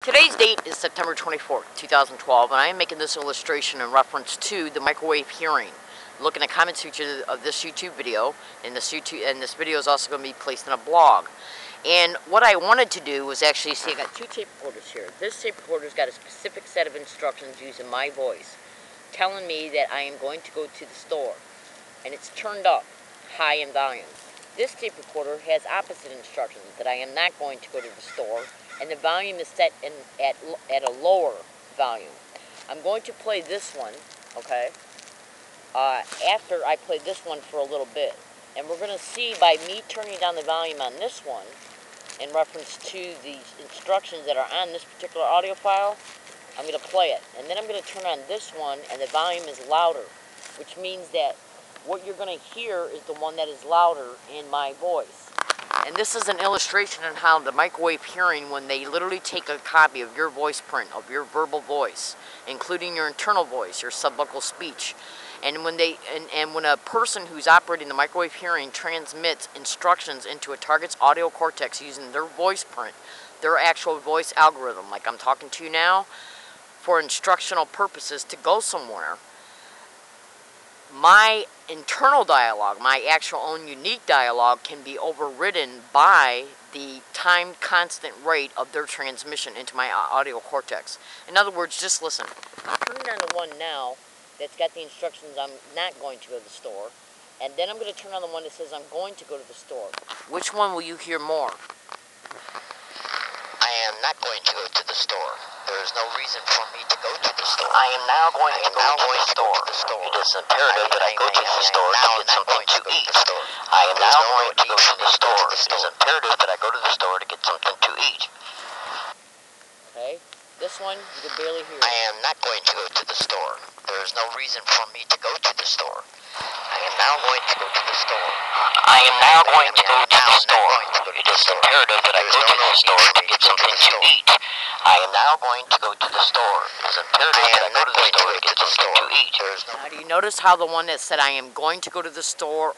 Today's date is September 24th, 2012, and I am making this illustration in reference to the microwave hearing. Look in the comments feature of this YouTube video, and this video is also going to be placed in a blog. And what I wanted to do was actually see, I got two tape recorders here. This tape recorder's got a specific set of instructions using my voice, telling me that I am going to go to the store, and it's turned up high in volume. This tape recorder has opposite instructions, that I am not going to go to the store, and the volume is set at a lower volume. I'm going to play this one, okay, after I play this one for a little bit. And we're going to see by me turning down the volume on this one, in reference to the instructions that are on this particular audio file, I'm going to play it. And then I'm going to turn on this one, and the volume is louder, which means that what you're going to hear is the one that is louder in my voice. And this is an illustration on how the microwave hearing, when they literally take a copy of your voice print, of your verbal voice, including your internal voice, your subvocal speech, and when when a person who's operating the microwave hearing transmits instructions into a target's audio cortex using their voice print, their actual voice algorithm, like I'm talking to you now, for instructional purposes to go somewhere, my internal dialogue, my actual own unique dialogue, can be overridden by the time constant rate of their transmission into my audio cortex. In other words, just listen. I'm turning on the one now that's got the instructions I'm not going to go to the store, and then I'm going to turn on the one that says I'm going to go to the store. Which one will you hear more? I am not going to go to the store. There is no reason for me to go to the store. I am now going to go to the store. It is imperative that I go to the store to get something to eat. I am now going to go to the store. It is imperative that I go to the store to get something to eat. Okay, this one you can barely hear. I am not going to go to the store. There is no reason for me to go to the store. I am now going to go to the store. I am now going to go to the store. It is imperative that I go to the store to get something to eat. I am now going to go to the store. It is imperative that I go to the store to get something to eat. Now, do you notice how the one that said I am going to go to the store,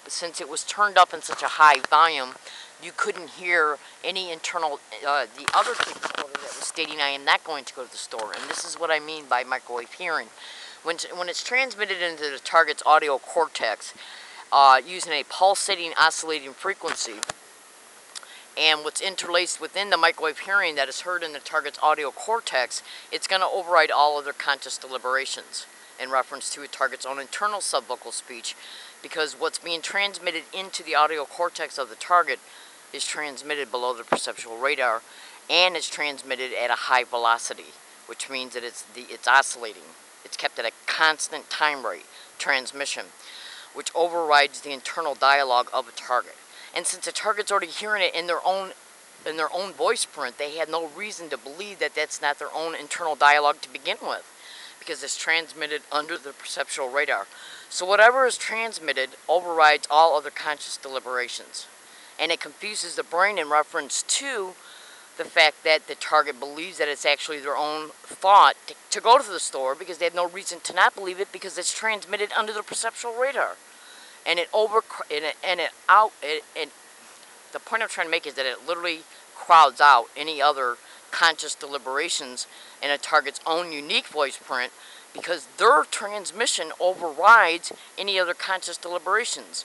since it was turned up in such a high volume, you couldn't hear any internal, the other tape recorder that was stating I am not going to go to the store. And this is what I mean by microwave hearing. When it's transmitted into the target's audio cortex using a pulsating, oscillating frequency, and what's interlaced within the microwave hearing that is heard in the target's audio cortex, it's going to override all other conscious deliberations in reference to a target's own internal subvocal speech, because what's being transmitted into the audio cortex of the target is transmitted below the perceptual radar, and it's transmitted at a high velocity, which means that it's oscillating. It's kept at a constant time rate transmission, which overrides the internal dialogue of a target. And since the target's already hearing it in their own voice print, they had no reason to believe that that's not their own internal dialogue to begin with, because it's transmitted under the perceptual radar. So whatever is transmitted overrides all other conscious deliberations, and it confuses the brain in reference to the fact that the target believes that it's actually their own thought to go to the store, because they have no reason to not believe it, because it's transmitted under the perceptual radar. And the point I'm trying to make is that it literally crowds out any other conscious deliberations in a target's own unique voice print, because their transmission overrides any other conscious deliberations.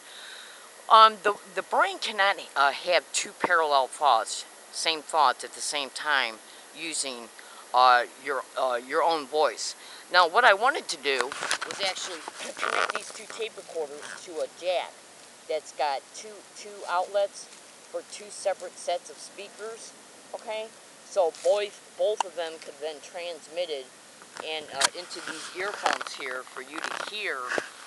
The brain cannot have two parallel thoughts, same thoughts at the same time, using your own voice. Now, what I wanted to do was actually connect these two tape recorders to a jack that's got two outlets for two separate sets of speakers. Okay, so both of them could then transmit it and into these earphones here for you to hear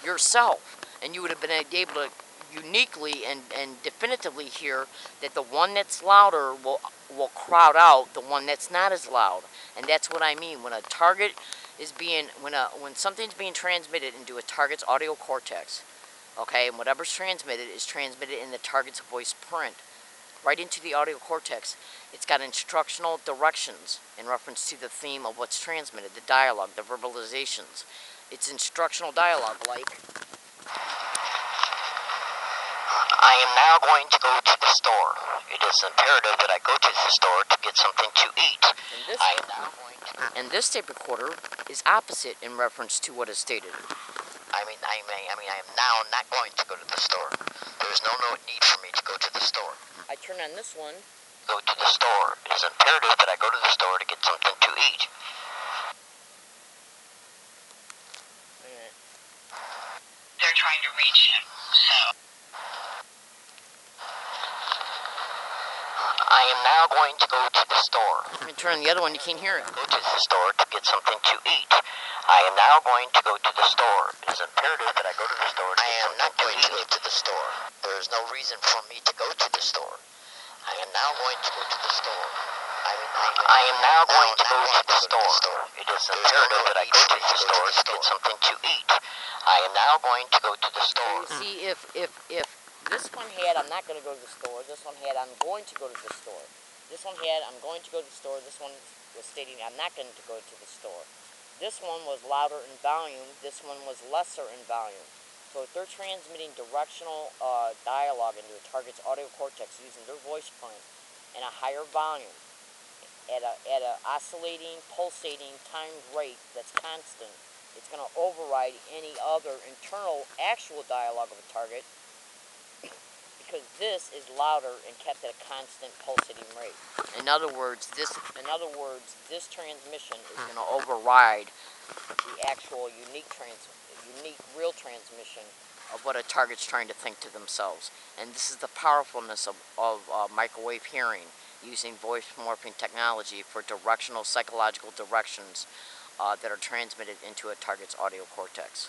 yourself, and you would have been able to uniquely and definitively hear that the one that's louder will crowd out the one that's not as loud. And that's what I mean when a target is when something's being transmitted into a target's audio cortex, okay, and whatever's transmitted is transmitted in the target's voice print right into the audio cortex. It's got instructional directions in reference to the theme of what's transmitted, the dialogue, the verbalizations. It's instructional dialogue, like I am now going to go to the store. It is imperative that I go to the store to get something to eat. I am now going to... And this tape recorder is opposite in reference to what is stated. I am now not going to go to the store. There is no need for me to go to the store. I turn on this one. Go to the store. It is imperative that I go to the store to get something to eat. They're trying to reach him, so... I am now going to go to the store. Let me turn on the other one, you can't hear it. Go to the store to get something to eat. I am now going to go to the store. It is imperative that I go to the store. I am not going to go to the store. There is no reason for me to go to the store. I am now going to go to the store. I am now going to go to the store. It is imperative that I go to the store to get something to eat. I am now going to go to the store. You see, if this one had, I'm not going to go to the store. This one had, I'm going to go to the store. This one had, I'm going to go to the store. This one was stating, I'm not going to go to the store. This one was louder in volume. This one was lesser in volume. So if they're transmitting directional dialogue into a target's audio cortex using their voice print in a higher volume, at a oscillating, pulsating timed rate that's constant, it's going to override any other internal actual dialogue of a target, because this is louder and kept at a constant pulsating rate. In other words, this transmission is going to override the actual unique real transmission of what a target's trying to think to themselves. And this is the powerfulness of microwave hearing, using voice morphing technology for directional psychological directions that are transmitted into a target's audio cortex.